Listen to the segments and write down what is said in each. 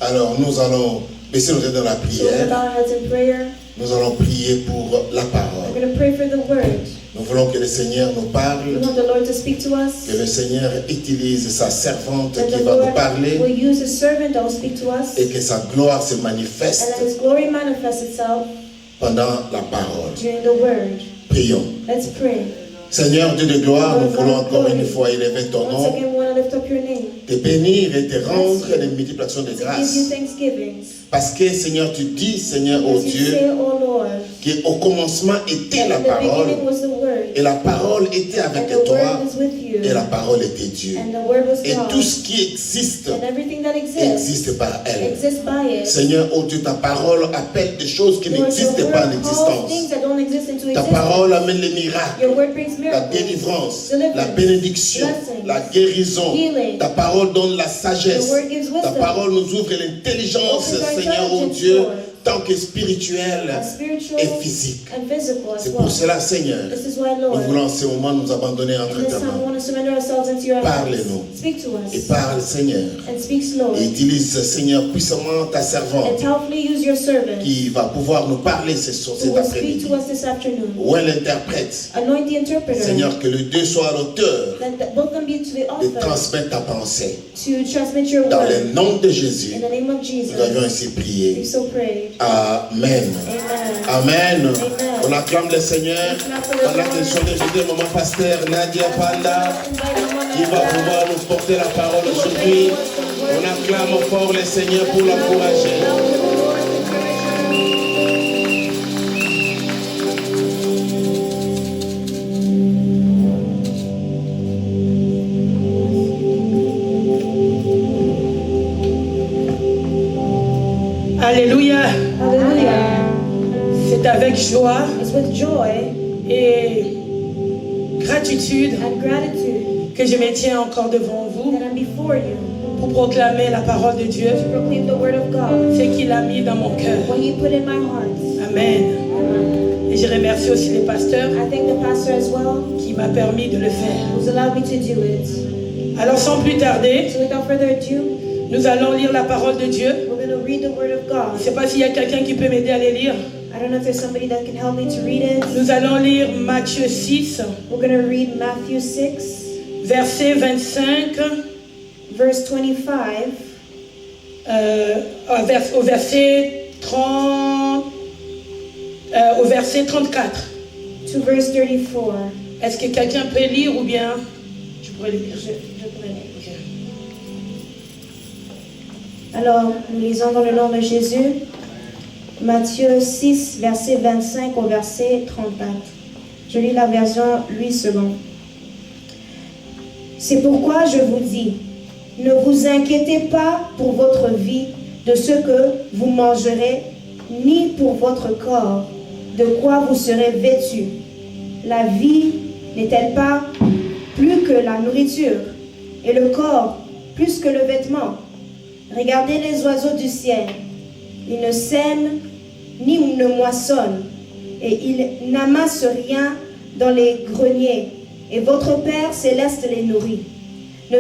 Alors nous allons baisser nos têtes dans la So we'll prière. bow our heads in prayer. Nous allons prier pour la We're parole. going to pray for the word. Nous voulons que le Seigneur nous We parle, want the Lord to speak to us. que le Seigneur utilise sa servante That qui the va nous Lord parler will use His servant that will speak to us. et que sa gloire se And manifeste that His glory manifests itself pendant la parole. during the word. Prions. Let's pray. Seigneur Dieu de gloire, nous voulons encore une fois élever ton Once nom, again, we want to lift up your name. te bénir et te rendre des multiplications de To give you grâce. thanksgivings. Parce que Seigneur, tu dis, Seigneur, oh As you Dieu, say, oh Lord, qu'au commencement était la in the parole, beginning was the word, et la parole était and avec the toi, word was with you, et la parole était Dieu. and the word was Et God, tout ce qui existe, and everything that exists existe par elle. exists by it. Seigneur, oh Dieu, ta parole appelle des choses qui Lord, your n'existent pas en word calls existence. things that don't exist into Ta existence. parole amène les miracles, Your word brings la miracles, délivrance, deliverance, la bénédiction, blessings, la guérison. healing. Ta parole donne la sagesse. Your word gives wisdom. Ta parole nous ouvre l'intelligence, Opens our Seigneur, oh intelligence, Dieu, Lord. tant que spirituelle Spiritual et physique. and physical as C'est well. pour cela, Seigneur, This is why, nous Lord, voulons en ce moment nous abandonner entre in this tes time we mains. want to surrender ourselves into your hands. Parlez-nous. Speak to Et us parle, Seigneur. and speak slowly Et utilise, Seigneur, puissamment ta and servante powerfully use your servant qui va pouvoir nous parler cet who will speak après-midi. to us this afternoon. Ou elle interprète. Anoint the interpreter. Seigneur, que les deux soient à l'auteur That both of them be to the de author transmettre ta pensée. to transmit your Dans word. le nom de Jésus, In the name of Jesus, nous avions ainsi we prié. so prayed. Amen. Amen. Amen. Amen. On acclame le Seigneur. On a des choses de maman pasteur Nadia Panda qui va pouvoir nous porter la parole aujourd'hui. On acclame fort le Seigneur pour l'encourager. Alléluia. Hallelujah. C'est avec joie It's with joy et gratitude and gratitude que je me tiens encore devant vous that I'm before you pour proclamer la parole de Dieu, to proclaim the word of God, ce qu'il a mis dans mon cœur. what He put in my heart. Amen. Amen. Et je remercie aussi les pasteurs I thank the pastor as well, qui m'a permis de le faire. who's allowed me to do it. Alors sans plus tarder, So without further ado, nous allons lire la parole de Dieu. we're going to read the word of God. Je ne sais pas s'il y a quelqu'un qui peut m'aider à les lire. I don't know if there's somebody that can help me to read it. Nous allons lire Matthieu 6, We're going to read Matthew 6, verset 25 verse 25, au verset 30, au verset 34. to verse 34. Est-ce que quelqu'un peut lire ou bien je pourrais le lire? Je pourrais lire. Alors, nous lisons dans le nom de Jésus, Matthieu 6, verset 25 au verset 34. Je lis la version 8 secondes. C'est pourquoi je vous dis, ne vous inquiétez pas pour votre vie de ce que vous mangerez, ni pour votre corps, de quoi vous serez vêtus. La vie n'est-elle pas plus que la nourriture, et le corps plus que le vêtement? Regardez les oiseaux du ciel. Ils ne sèment ni ne moissonnent, et ils n'amassent rien dans les greniers, et votre Père céleste les nourrit. Ne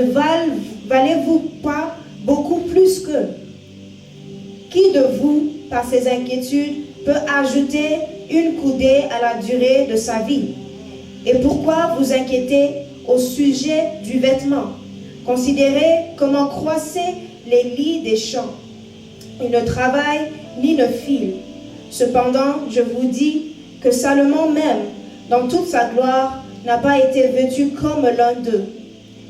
valez-vous pas beaucoup plus qu'eux? Qui de vous, par ses inquiétudes, peut ajouter une coudée à la durée de sa vie? Et pourquoi vous inquiétez au sujet du vêtement? Considérez comment croissent les lits des champs. Ils ne travaillent ni ne filent. Cependant, je vous dis que Salomon même, dans toute sa gloire, n'a pas été vêtu comme l'un d'eux.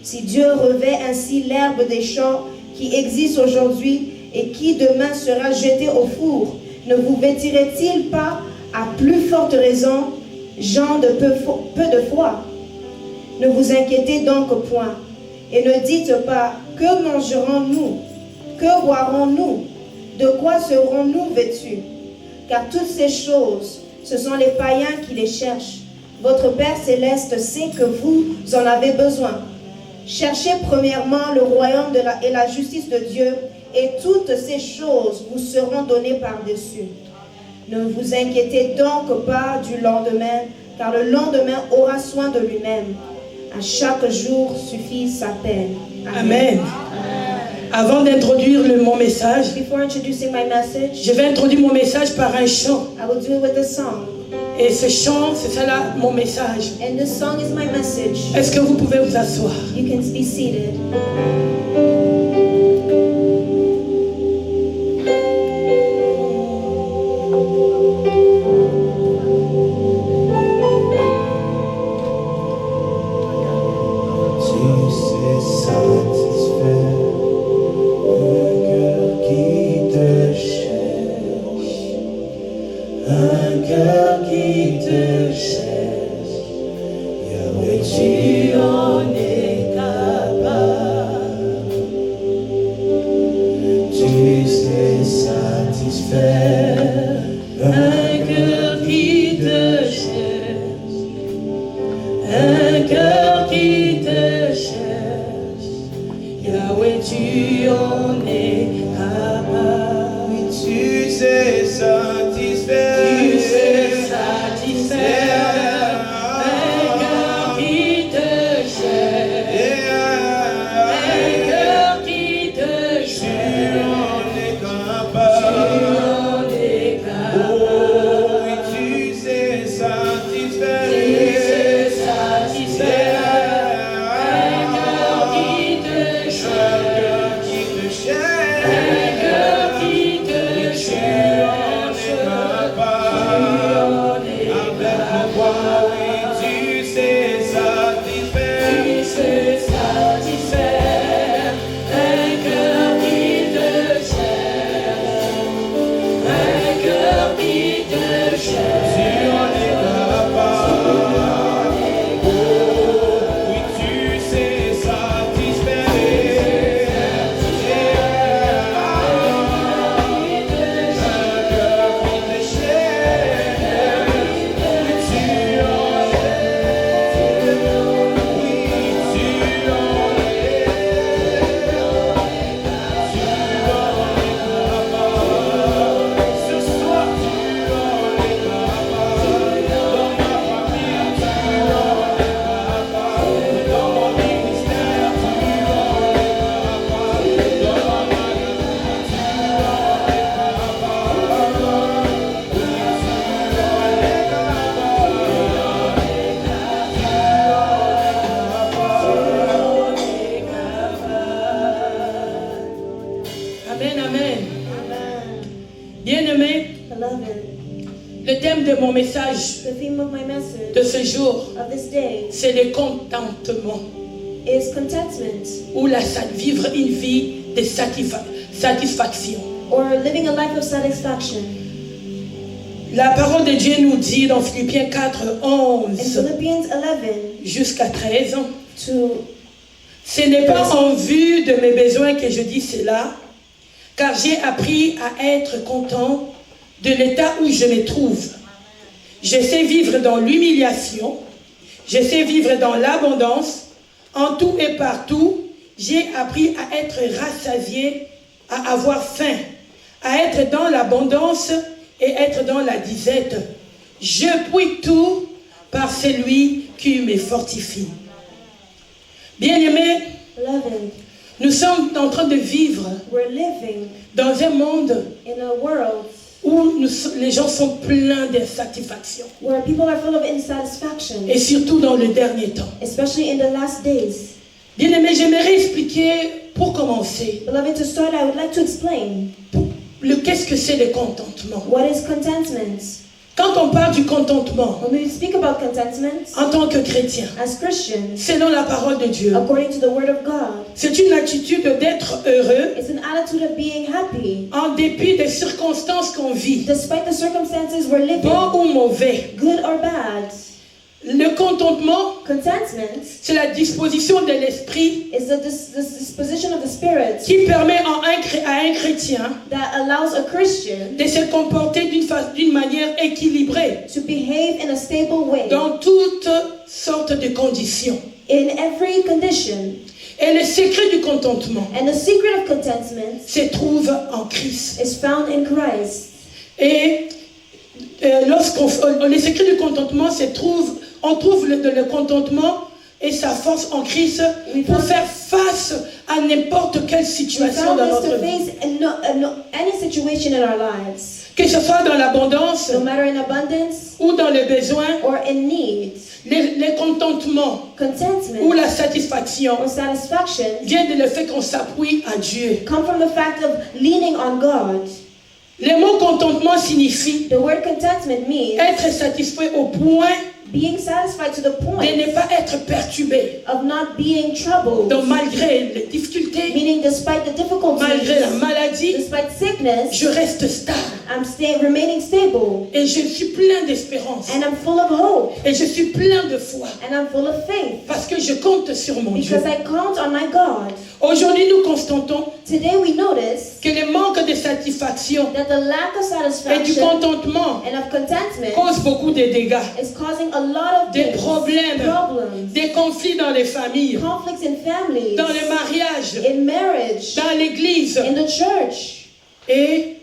Si Dieu revêt ainsi l'herbe des champs qui existe aujourd'hui et qui demain sera jetée au four, ne vous vêtirait-il pas à plus forte raison, gens de peu de foi? Ne vous inquiétez donc point, et ne dites pas, que mangerons-nous? Que boirons-nous? De quoi serons-nous vêtus? Car toutes ces choses, ce sont les païens qui les cherchent. Votre Père céleste sait que vous en avez besoin. Cherchez premièrement le royaume et la justice de Dieu, et toutes ces choses vous seront données par-dessus. Ne vous inquiétez donc pas du lendemain, car le lendemain aura soin de lui-même. À chaque jour suffit sa peine. Amen. Avant d'introduire mon message, before introducing my message, je vais introduire mon message par un chant. I will do it with a song. Et ce chant, c'est ça là mon message. And this song is my message. Est-ce que vous pouvez vous asseoir? You can be seated. Mon message the theme of my message de ce jour, of this day c'est le contentement, is contentment, ou vivre une vie de satisfaction. or living a life of satisfaction. La parole de Dieu nous dit dans Philippiens 4, In 11 Philippians 11 jusqu'à 13, to ce n'est pas en vue de mes besoins que je dis cela, car j'ai appris à être content de l'état où je me trouve. Je sais vivre dans l'humiliation, je sais vivre dans l'abondance, en tout et partout, j'ai appris à être rassasié, à avoir faim, à être dans l'abondance et être dans la disette. Je puis tout par celui qui me fortifie. Bien-aimés, Beloved, nous sommes en train de vivre we're living dans un monde in a world où les gens sont pleins d'insatisfaction. where people are full of insatisfaction, Et surtout dans le dernier temps. especially in the last days. Bien-aimés, j'aimerais expliquer, pour commencer, Beloved, to start, I would like to explain qu'est-ce que c'est le contentement. what is contentment. Quand on parle du contentement, When we speak about contentment, en tant que chrétien, as Christians, selon la parole de Dieu, according to the Word of God, c'est une attitude d'être heureux it's an attitude of being happy, en dépit des circonstances qu'on vit, despite the circumstances we're living, bon ou mauvais. good or bad. Le contentement, Contentment c'est la disposition de l'esprit is the disposition of the Spirit qui permet à un chrétien that allows a Christian de se comporter d'une manière équilibrée to behave in a stable way dans toutes sortes de conditions. in every condition. Et le secret du contentement And the secret of contentment se trouve en Christ. is found in Christ. Et le secret du contentement on trouve le contentement et sa force en Christ We pour found- faire face à n'importe quelle We situation found dans this notre to vie. face any situation in our lives, Que ce soit dans l'abondance no matter in abundance ou dans les besoins, or in need. les contentements ou Contentment la satisfaction or satisfaction vient du fait qu'on s'appuie à Dieu. come from the fact of leaning on God. Le mot contentement signifie The word contentment means être satisfait au point being satisfied to the de point ne pas être perturbé. of not being troubled, Donc malgré les difficultés, meaning despite the malgré la difficulties, maladie, despite sickness, je reste stable. I'm remaining stable, Et je suis plein d'espérance. and I'm full of hope, Et je suis plein de foi. and I'm full of faith, Parce que je compte sur mon Dieu. because I count on my God. Aujourd'hui, nous constatons Today we notice que le manque de satisfaction that the lack of et du satisfaction contentement and of contentment cause beaucoup de dégâts. is causing a lot of Des things, problèmes, problems, des conflits dans les familles, conflicts in families, dans les mariages, in marriage, dans l'église. in the church. Et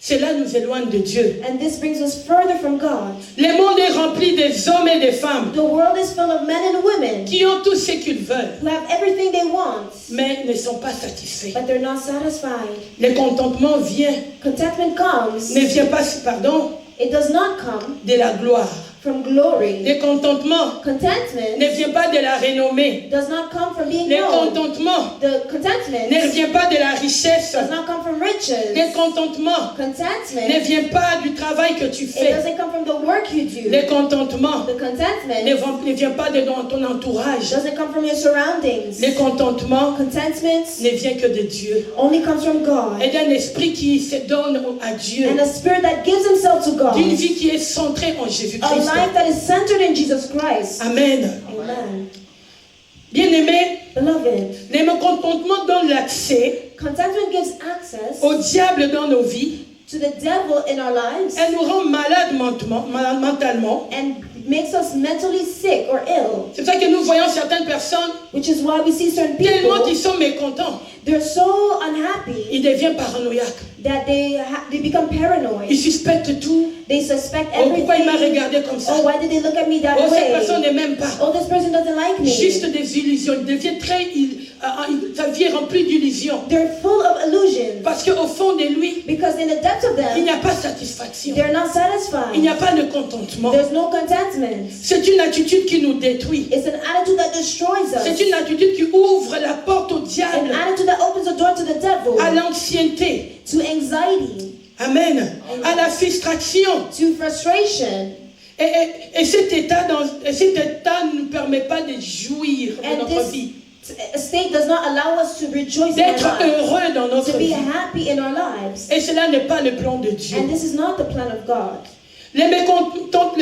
cela nous éloigne de Dieu. And this brings us further from God. Le monde est rempli des hommes et des femmes The world is full of men and women qui ont tout ce qu'ils veulent, who have everything they want, mais ne sont pas satisfaits. but they're not satisfied. Le contentement Contentment comes, ne vient pas, pardon, it does not come de la gloire. from glory. Le contentement Contentment ne vient pas de la renommée. does not come from being Le known. contentement The contentment ne vient pas de la richesse. does not come from riches. Le contentement Contentment, ne vient pas du travail que tu it fais. doesn't come from the work you do. Le contentement The contentment ne vient pas de ton entourage. doesn't come from your surroundings. Le contentement Contentment ne vient que de Dieu. only comes from God. Et d'un esprit qui se donne à Dieu. And a spirit that gives himself to God. D'une vie qui est centrée en A Jésus-Christ. life that is centered in Jesus Christ. Amen. Amen. Bien-aimés, Beloved, le contentement donne l'accès contentment gives access au diable dans nos vies. to the devil in our lives Elle nous rend malades mentalement. and makes us mentally sick or ill, C'est pour ça que nous voyons certaines personnes, which is why we see certain tellement people, qu'ils sont mécontents, they're so unhappy ils deviennent paranoïaques. that they become Ils paranoid. suspectent tout. They suspect Oh, pourquoi il m'a everything. regardé comme ça? Oh, why did they look at me that Oh, cette way? personne ne m'aime pas. Oh, this person doesn't like me. Juste des illusions. Il devient sa vie est remplie d'illusions. They're full of illusions Parce qu'au fond de lui, because in the depths of il n'y them, a pas de satisfaction. they're not Il n'y satisfied. a pas de contentement. There's no contentment. C'est une attitude qui nous détruit. It's an attitude that destroys C'est us. une attitude qui ouvre la porte au An diable, attitude that opens the door to the devil, à l'ancienneté. to anxiety, Amen. À la frustration. to frustration. Et cet état ne nous permet pas de jouir de And notre vie, this state does not allow us to rejoice in d'être our lives, heureux dans notre to be vie. happy in our lives. Et cela n'est pas le plan de Dieu. And this is not the plan of God. Les mécontents,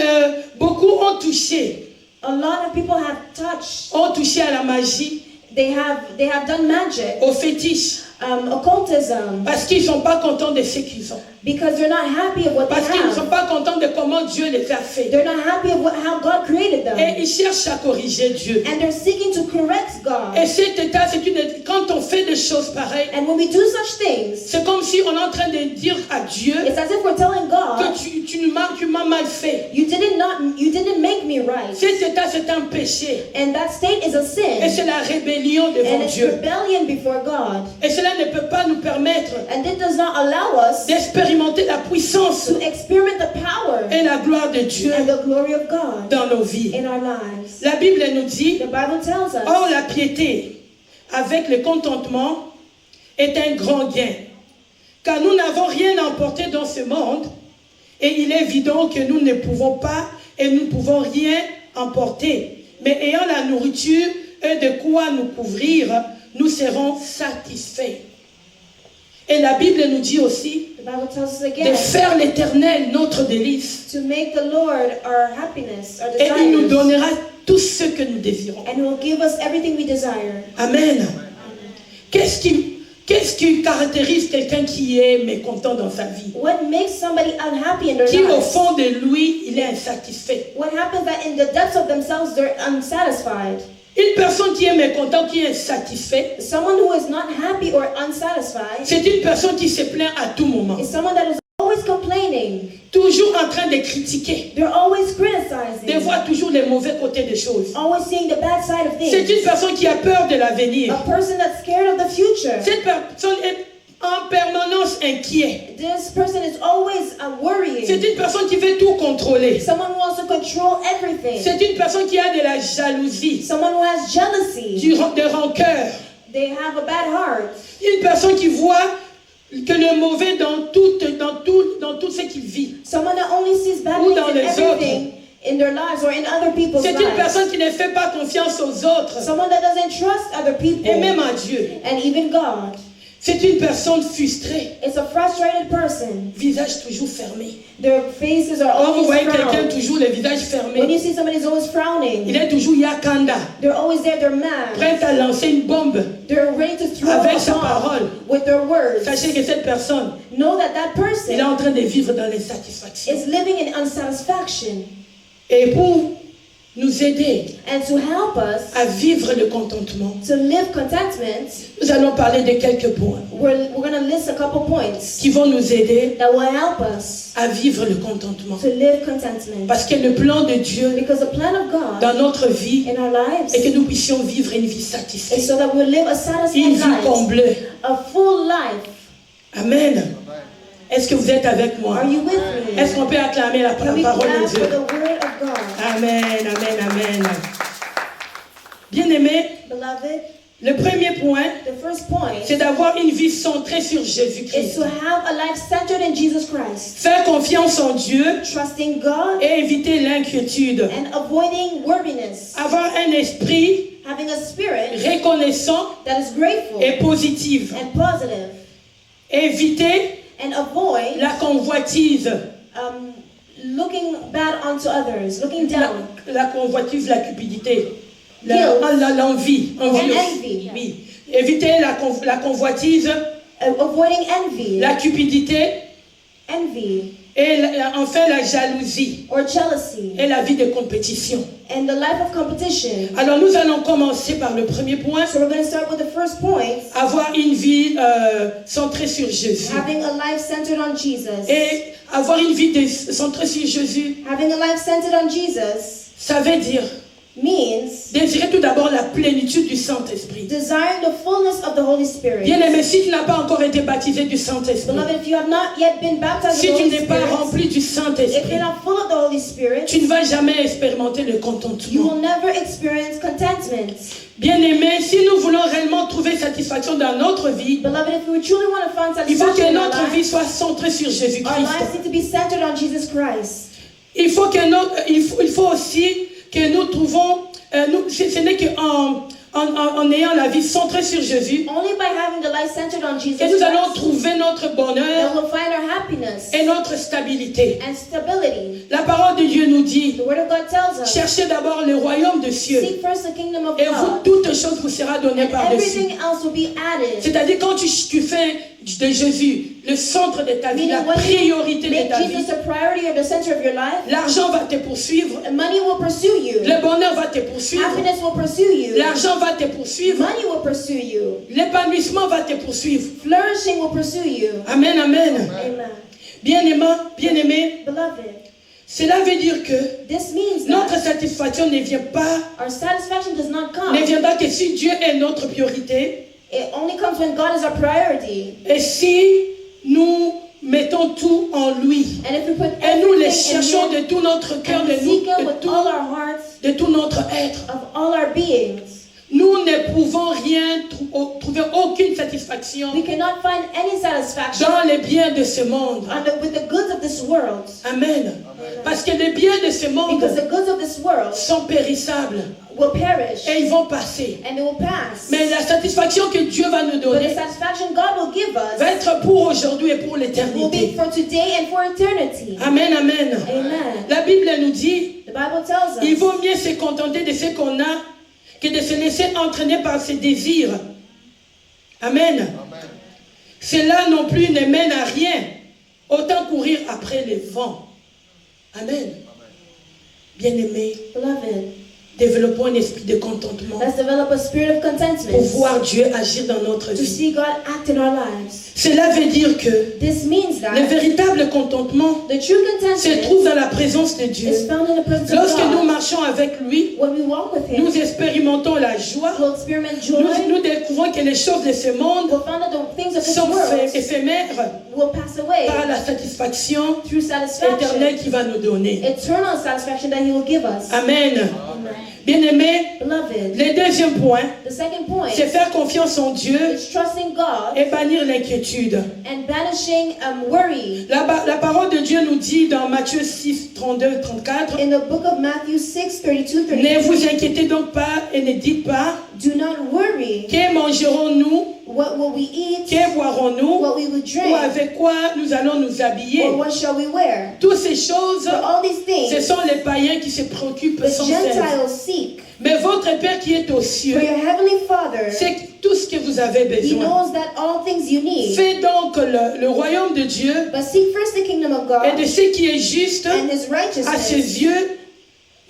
beaucoup ont touché A lot of people have touched, à la magie, they have done magic, au fétiche, occultism, parce qu'ils ne sont pas contents de ce qu'ils ont. because they're not happy of what they Parce qu'ils ne sont have. pas contents de comment Dieu les a fait. They're not happy of how God created them. Et ils cherchent à corriger Dieu. And they're seeking to correct God. Et cet état, quand on fait des choses pareilles, And when we do such things, c'est comme si on est en train de dire à Dieu it's as if we're telling God, que tu m'as mal fait. you didn't make me right. Cet état, c'est un péché. And that state is a Et sin. c'est la rébellion devant And it's Dieu. rebellion before God. Et cela ne peut pas nous permettre And it does not allow us d'expérimenter la puissance to experiment the power et la gloire de Dieu and the glory of God dans nos vies. in our lives. La Bible nous dit, The Bible tells us, or la piété avec le contentement est un grand gain. Car nous n'avons rien à emporter dans ce monde et il est évident que nous ne pouvons pas et nous ne pouvons rien emporter. Mais ayant la nourriture et de quoi nous couvrir, nous serons satisfaits. Et la Bible nous dit aussi the Bible tells us de again, faire l'Éternel notre délice. to make the Lord our happiness, our Et il nous desires, donnera tout ce que nous désirons. and He will give us everything we desire. Amen. Qu'est-ce qui caractérise quelqu'un qui est mécontent dans sa vie? What makes somebody unhappy in their Qui au lives? fond de lui, il est insatisfait. What happens that in the depths of themselves they're unsatisfied? Une personne qui est mécontente, qui est insatisfait, Someone who is not happy or unsatisfied c'est une personne qui se plaint à tout moment. is someone that is always complaining. Tout toujours en train de critiquer, They're always de criticizing. voir toujours les mauvais côtés des choses. Always seeing the bad side of C'est things. une personne qui a peur de l'avenir. A person that's scared of the future. Cette personne est en permanence inquiet. This person is always worrying. C'est une personne qui veut tout contrôler. Someone who wants to control everything. C'est une personne qui a de la jalousie, Someone who has jealousy. de rancœur. They have a bad heart. Une personne qui voit que le mauvais dans tout ce qu'il vit. Someone that only sees bad Ou things dans in les everything in their lives or in other people's C'est une lives. personne qui ne fait pas confiance aux autres Someone that doesn't trust other people et même à Dieu. and even God. C'est une personne frustrée, It's a frustrated person. visage toujours fermé. Their faces are Quand vous always voyez quelqu'un frowned. toujours le visage When fermé, you see somebody who's always il frowning, est toujours yakanda, they're always there, they're mad. prêt à lancer une bombe. They're ready to throw Avec a sa bomb parole. with their words. Sachez que cette personne, Know that that il est person en train de vivre dans l'insatisfaction. is living in unsatisfaction. Et pour nous aider And to help us à vivre le contentement, to live contentment, nous allons parler de quelques points we're going to list a couple points qui vont nous aider that will help us à vivre le contentement. to live contentment. Parce que le plan de Dieu Because the plan of God dans notre vie in our lives est que nous puissions vivre une vie is satisfaite, so that we live a une satisfied vie life, comblée. a full life. Amen. Est-ce que vous êtes avec moi? Are you with me? Est-ce qu'on peut acclamer la Can we parole clap de for Dieu? the word of God? Amen, amen, amen. Bien-aimé, Beloved, le premier point, the first point c'est d'avoir une vie centrée sur is Jésus-Christ. to have a life centered in Jesus Christ, Faire confiance en Dieu trusting God et éviter l'inquiétude. and avoiding worriness, Avoir un esprit having a spirit reconnaissant that is grateful et positif. and positive, Éviter and avoid la convoitise. looking bad onto others, looking down. La convoitise, la cupidité. Guilt. L'envie. And envy. Oui. Éviter la convoitise, Avoiding envy, la cupidité envy, et enfin la jalousie or jealousy, et la vie de compétition. and the life of competition. Alors nous allons commencer par le premier point, So we're going to start with the first point, avoir une vie centrée sur Jésus. having a life centered on Jesus. Et avoir une vie centrée sur Jésus, Having a life centered on Jesus ça veut dire means désirer tout d'abord la plénitude du Saint-Esprit. desiring the fullness of the Holy Spirit. Bien aimé, si tu n'as pas encore été baptisé du Saint-Esprit, Beloved, if you have not yet been baptized si in the tu Holy n'es pas Spirit, rempli du if Saint-Esprit, you're not full of the Holy Spirit, tu ne vas jamais expérimenter le you contentement. will never experience contentment. Bien aimé, si nous voulons réellement trouver satisfaction dans notre vie, Beloved, if we truly want to find il faut satisfaction que in our notre vie lives, soit centrée sur our Jésus-Christ. lives need to be centered on Jesus Christ. Il faut aussi que nous trouvons, ce n'est qu'en ayant la vie centrée sur Jésus Only by having the life centered on Jesus que nous allons Christ trouver notre that bonheur we'll find our happiness et notre stabilité. and stability. La parole de Dieu nous dit, The Word of God tells us, cherchez d'abord le royaume des cieux seek first the kingdom of et vous, God, toutes choses vous sera données par-dessus. everything else will be added. C'est-à-dire quand tu fais de Jésus le centre de ta vie, la Meaning when priorité you de make ta vie, Jesus the priority or the center of your life, l'argent va te poursuivre, money will pursue you. le bonheur va te poursuivre, Happiness will pursue you. l'argent va te poursuivre, Money will pursue you. l'épanouissement va te poursuivre. Flourishing will pursue you. Amen, amen. Amen. Bien-aimé, Beloved, cela veut dire que this means notre that satisfaction ne vient pas, our satisfaction does not ne come. viendra que si Dieu est notre priorité It only comes when God is our priority. et si nous mettons tout en lui. And if we put Et nous les everything in cherchons Him de tout notre cœur, and we seek Him with all de our hearts, tout notre être. of all our beings, Nous ne pouvons rien trouver aucune satisfaction we cannot find any satisfaction dans les biens de ce monde. with the goods of this world. Amen. Parce que les biens de ce monde Because the goods of this world sont périssables will perish et ils vont passer. and they will pass. Mais la satisfaction que Dieu va nous But the donner satisfaction God will give va us être pour aujourd'hui et pour will be l'éternité. for today and for eternity. Amen, amen. Amen. La Bible nous dit, The Bible tells il us vaut mieux se contenter de ce qu'on a que de se laisser entraîner par ses désirs. Amen. Cela non plus ne mène à rien. Autant courir après les vents. Amen. Bien-aimés, beloved, développons un esprit de contentement let's develop a spirit of pour contentment voir Dieu agir dans notre to vie. see God act in our lives. Cela veut dire que This means le that véritable contentement the true se contentment trouve dans la présence de Dieu. is found in the presence of Lorsque nous God. marchons avec lui, When we walk with Him, nous expérimentons la joie. we'll experiment joy. Nous découvrons que les choses de ce monde We'll find that the things of this sont world éphémères will pass away par la satisfaction through satisfaction, éternelle qu'il va nous donner. eternal satisfaction that He will give us. Amen. Amen. Bien-aimés, Beloved, le deuxième point, the second point c'est faire confiance en Dieu is trusting God et bannir l'inquiétude. and banishing worry. La parole de Dieu nous dit dans Matthieu 6, 32, 34, In the book of Matthew 6, 32, ne 33, vous inquiétez donc pas et ne dites pas, do not worry. que mangerons-nous, What will we eat? que boirons-nous, What we will ou drink? avec quoi nous allons nous habiller. Or what shall we wear? Toutes ces choses, For all these ce things, sont les païens qui se préoccupent the sans cesse. Gentiles seek. Mais votre Père qui est aux For cieux, your heavenly Father, c'est tout ce que vous avez He besoin. knows that all things you need. Faites donc le royaume de Dieu But seek first the kingdom of God et de ce qui est juste and His à righteousness. ses yeux,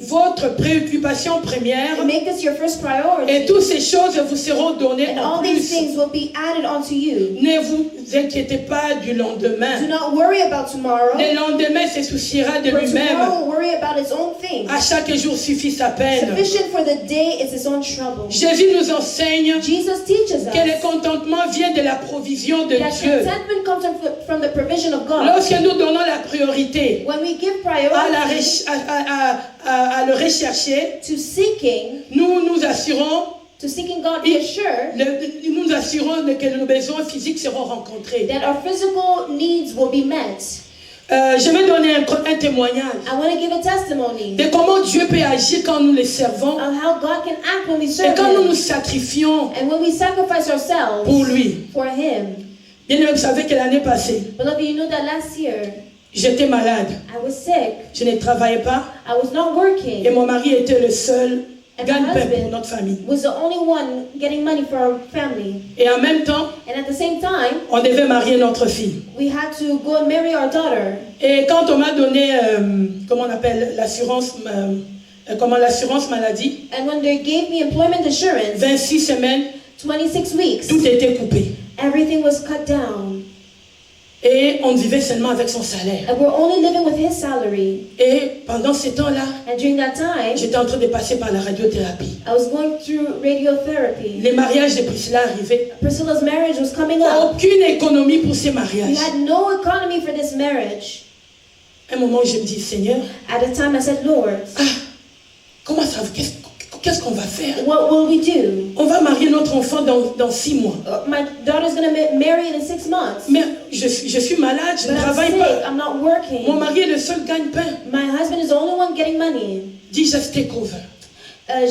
votre préoccupation première, And make this your first priority. et toutes ces choses vous seront données And en all these plus. things will be added onto you. Ne vous inquiétez pas du Do lendemain. not worry about tomorrow. Le lendemain se souciera de For lui-même. tomorrow will worry about its own things. À chaque jour suffit sa peine. Sufficient for the day is its own trouble. Jésus nous enseigne Jesus teaches que le us contentement vient de la provision de that Dieu. contentment comes from the provision of God. Lorsque nous donnons la priorité When we give à priority le rechercher, to seeking, nous nous assurons, to seeking God, be assured nous assurons que nos besoins physiques seront rencontrés. that our physical needs will be met. Je vais donner un témoignage I want to give a testimony de comment Dieu peut agir quand nous le servons of how God can act when we et serve quand nous nous Him sacrifions and when we sacrifice pour ourselves lui. for Him. Bien aimé, vous savez que l'année passée, Beloved, you know that last year j'étais malade. I was sick. Je ne travaillais pas I was not working. et mon mari était le seul And my gagne-pain pour husband notre famille. was the only one getting money for our family. Et en même temps, And at the same time, on devait marier notre fille. we had to go and marry our daughter. Et quand on m'a donné, comment on appelle, l'assurance maladie, And when they gave me employment assurance, 26 semaines, 26 weeks, tout était coupé. everything was cut down. Et on vivait seulement avec son salaire. And we're only living with his salary. Et pendant ces temps-là, And during that time, j'étais en train de passer par la radiothérapie. I was going through radiotherapy. Les mariages de Priscilla arrivaient. Priscilla's marriage was coming up. Aucune économie pour ces We mariages. had no economy for this marriage. À un moment, je me dis, Seigneur, At the time, I said, Lord, comment ça, qu'est-ce qu'on va faire? what will we do? On va marier notre enfant dans 6 mois. My daughter's going to marry in 6 months. Mais je suis malade, je But ne I'm travaille sick. pas. I'm not Mon working. mari est le seul gagne-pain. My husband is the only one getting money. Jesus take over.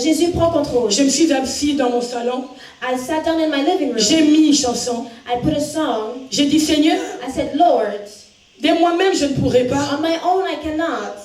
Jésus prend contrôle. Je me suis assis dans mon salon. I sat down in my living room. J'ai mis une chanson. I put a song. J'ai dit, Seigneur, I said, Lord, de moi-même, je ne pourrai pas. on my own I cannot.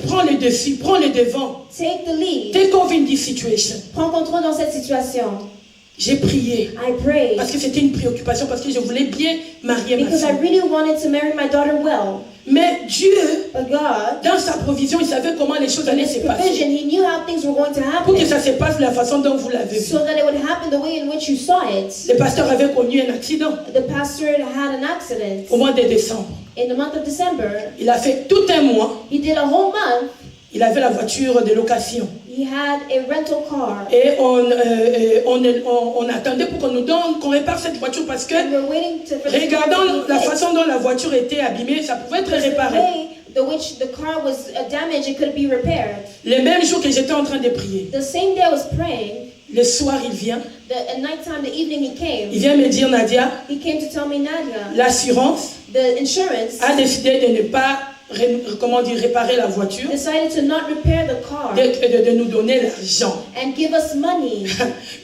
Prends le dessus, prends le devant. Take the lead. Take over in this situation. Prends contrôle dans cette situation. J'ai prié. I prayed Parce que c'était une préoccupation, parce que je voulais bien marier ma because I fille. really wanted to marry my daughter well. Mais Dieu, But God, dans sa provision, il savait comment les choses in allaient His se passer. provision, He knew how things were going to Pour que happen ça se passe de la façon dont vous l'avez vu. so that it would happen the way in which you saw it. Le pasteur avait connu un accident The pastor had an accident au mois de décembre. in the month of December. Il a fait tout un mois. He did a whole month. Il avait la voiture de location. He had a rental car. Et on attendait pour qu'on nous donne, qu'on répare cette voiture parce que, And we're waiting for this car to regardant be la fixed. façon dont la voiture était abîmée, ça pouvait être Because the réparé. way the which the car was damaged, it could be repaired. Le même jour que j'étais en train de prier, The same day I was praying, le soir il vient. at nighttime, the evening he came. Il vient me dire, Nadia, He came to tell me, Nadia, l'assurance the insurance a décidé de ne pas réparer la voiture, decided to not repair the car de nous donner l'argent. and give us money.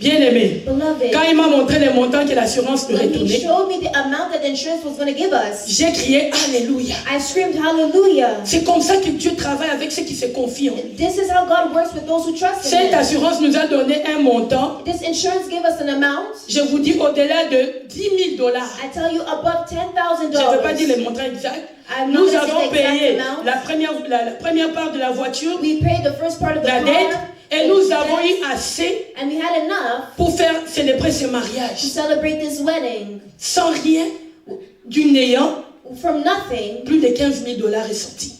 Bien aimé, Beloved, quand il m'a montré les montants que l'assurance nous when he retournait, showed me the amount that the insurance was going to give us, j'ai crié Alléluia. I screamed hallelujah. C'est comme ça que Dieu travaille avec ceux qui se confient en lui. This is how God works with those who trust in Cette Him. assurance nous a donné un montant, This insurance gave us an amount. je vous dis au-delà de $10,000. I tell you, above $10,000. Je ne veux pas dire le montant exact. I'm not Nous gonna say avons the exact payé amount. la première part de la voiture, We paid the first part of the la car, dette, Et nous avons eu assez And we had enough pour faire célébrer ce to mariage. celebrate this wedding. Sans rien, du néant, From nothing, plus de 15 000 $ est sorti.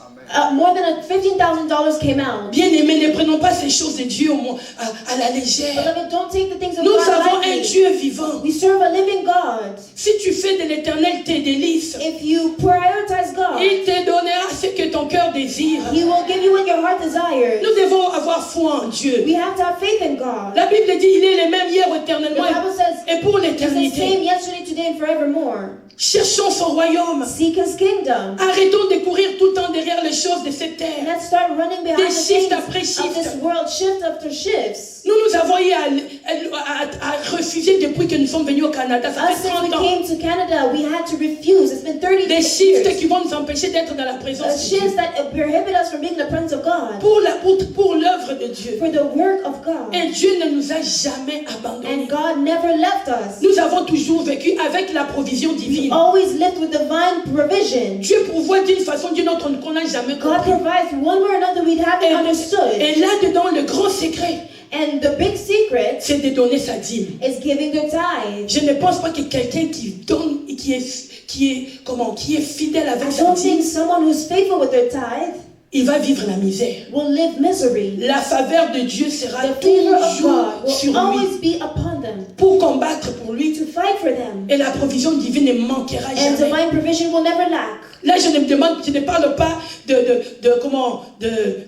more than $15,000 came out. Bien aimés, ne prenons pas ces choses de Dieu à la légère. Beloved, don't take the things of Nous God avons un lightly. Dieu vivant. We serve a living God. Si tu fais de l'éternel tes délices, If you prioritize God, il te donnera ce que ton cœur désire. He will give you what your heart desires. Nous devons avoir foi en Dieu. We have to have faith in God. La Bible dit il est le même hier The éternellement Bible says et pour He's the same l'éternité. yesterday, today, and forevermore. Cherchons son royaume. Seek His kingdom. Arrêtons de courir tout le temps derrière les choses de cette terre. Let's start running behind Des the shift things après of shift. this world, shift after shifts. Nous avons eu à refuser depuis que nous sommes venus au Canada. Ça Us, fait since we 30 ans. came to Canada, we had to refuse. It's been 30 Des shifts years. qui vont nous empêcher d'être dans la présence de Dieu. Shifts that prohibit us from being in the presence of God. Pour l'œuvre de Dieu. For the work of God. Et Dieu ne nous a jamais abandonnés. And God never left us. Nous avons toujours vécu avec la provision divine. Always lived with divine provision. Dieu pourvoit d'une façon ou d'une autre qu'on n'a jamais God compris. provides one way or another we haven't understood. Et là-dedans, le grand secret, And the big secret c'est de donner sa dîme. is giving their tithe. Je ne pense pas que quelqu'un qui donne et qui est fidèle avec I sa don't dîme, think someone who's faithful with their tithe il va vivre la misère. will live misery. La faveur de Dieu sera The favor of toujours God sur will lui always be upon them pour combattre pour lui. to fight for them. Et la provision divine ne manquera And jamais. divine provision will never lack. Là, je ne parle pas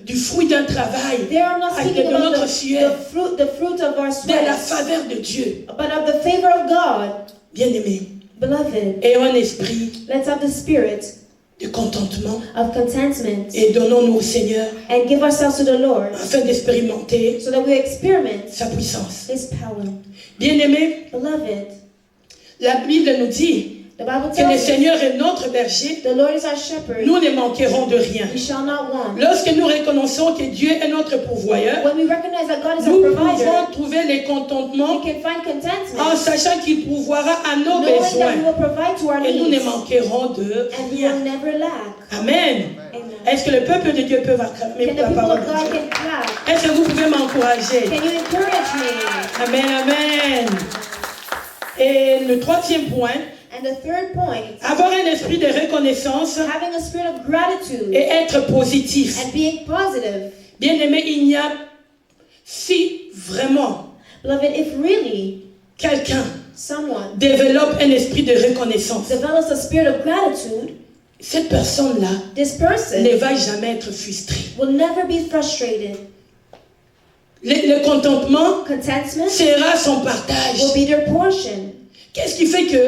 du fruit d'un travail, There I'm not speaking de about notre sueur, the fruit of our de la sweat, faveur de Dieu. but of the favor of God. Bien-aimés, Beloved, ayons un esprit let's have the spirit de contentement of contentment et donnons-nous au Seigneur and give ourselves to the Lord afin d'expérimenter so that we experiment sa puissance. His power. Bien-aimés, Beloved, la Bible nous dit the Bible que le tells us Seigneur est notre berger, the Lord is our shepherd. nous ne manquerons de rien. We shall not want. Lorsque nous reconnaissons que Dieu est notre pourvoyeur, When we recognize that God is nous our pouvons provider, trouver les contentements we can find en contentment, sachant qu'il pourvoira à nos knowing that He besoins will provide to our et nous ne needs, manquerons de and we rien. will never lack. Amen. Amen. Est-ce que le peuple de Dieu peut acclamer Can the la people parole of de God Dieu? can clap? Est-ce que vous pouvez m'encourager? Can you encourage me? Amen, amen. Et le troisième point, And the third point, avoir un esprit de reconnaissance having a spirit of gratitude et être positif. and being positive. Bien aimé, il y a, si vraiment Beloved, if really quelqu'un someone développe un esprit de reconnaissance, develops a spirit of gratitude, cette personne-là this person ne va jamais être frustrée. will never be frustrated. Le contentement Contentment sera son partage. will be their portion. Qu'est-ce qui fait que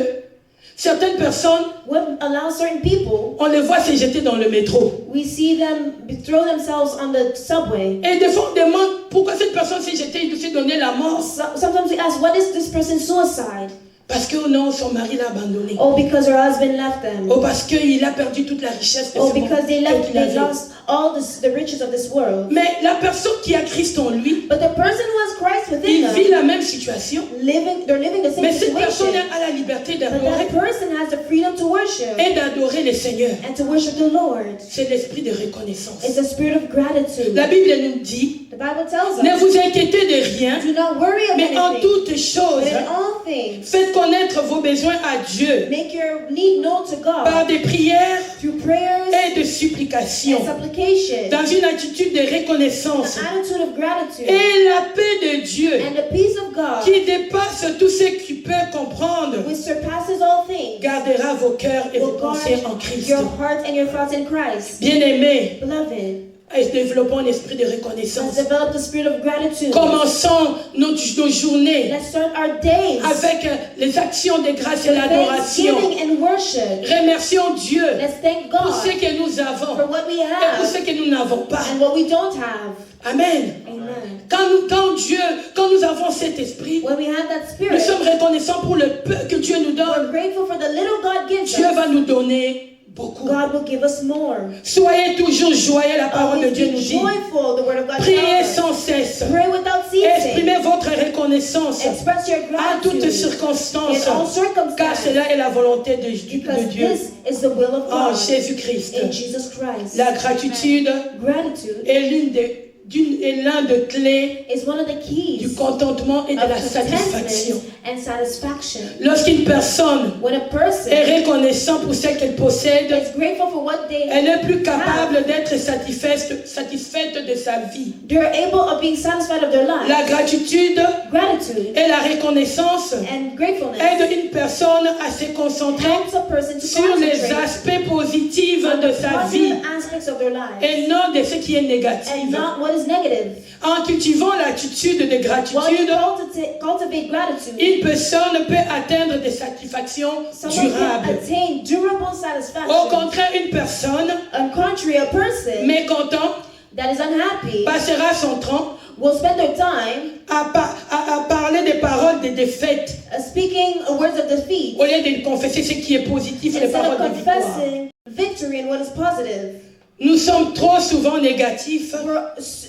certaines personnes, What allows certain people, on les voit se jeter dans le métro. we see them throw themselves on the subway. Et des fois, on demande pourquoi cette personne s'est jetée, il s'est donné la mort. Sometimes we ask, what is this person's suicide? Parce que non, son mari l'a abandonné. Oh, because her husband left them. Oh, parce qu'il a perdu toute la richesse de Oh, ce monde because they qu'il avait. lost all the riches of this world. Mais la personne qui a Christ en lui, But the person who has Christ within il vit them, la même situation. they're living the same Mais cette personne situation. a la liberté But d'adorer that person has the freedom to worship et d'adorer le Seigneur. and to worship the Lord. C'est l'esprit de reconnaissance. It's a spirit of gratitude. La Bible nous dit, The Bible tells ne us, vous inquiétez de rien, do not worry about mais en anything, toutes choses, but in all things, faites connaître vos besoins à Dieu make your need known to par God des prières through prayers et de supplications, and supplication, dans une attitude de reconnaissance. an attitude of gratitude, Et la paix de Dieu, and the peace of God, qui dépasse tout ce qui peut comprendre, which surpasses all things, gardera vos cœurs et vos will pensées en guard Christ. your heart and your thoughts in Christ. Bien-aimés, Beloved, développons un esprit de let's reconnaissance. develop the spirit of gratitude. Commençons nos journées Let's start our days avec les actions de grâce et with l'adoration. thanksgiving and worship. Remercions Dieu Let's thank pour God ce que nous avons for what we et pour ce have que nous n'avons pas. and what we don't have. Amen. Amen. Quand nous avons cet esprit, When we have that nous spirit, sommes reconnaissants pour le peu que Dieu nous we're donne. grateful for the little God gives Dieu us. va nous donner beaucoup. God will give us more. Soyez toujours joyeux, la parole de Always Dieu be nous dit. joyful, the word of God Priez tells us. sans cesse. Pray without ceasing. Exprimez votre reconnaissance Express your à toutes gratitude circonstances, in all car circumstances, cela est la volonté de because Dieu this is the will of en God Jésus-Christ. in Jesus Christ. La gratitude Gratitude est l'une des est l'un de clés is one of the du keys contentement et de la of satisfaction. contentment and satisfaction. Lorsqu'une personne When a person est reconnaissante pour ce qu'elle possède, is grateful for what they elle est plus capable d'être satisfaite de sa vie. they're able of being satisfied of their life. La gratitude Gratitude et la reconnaissance and gratefulness aident une personne à se concentrer helps a person to sur les concentrate aspects positifs de sa vie positive aspects of their life et non de ce qui est and négatif. not what is negative. En cultivant l'attitude de While you gratitude, cultivate gratitude, une personne peut atteindre des satisfactions someone can durables. attain durable Au satisfaction. contraire, une personne On contrary, a person mécontente that is unhappy passera son temps will spend their time à parler des paroles des défaites speaking words of defeat au lieu de confesser ce qui est positif et les instead of paroles de victoire. confessing victory and what is positive. Nous sommes trop souvent négatifs We're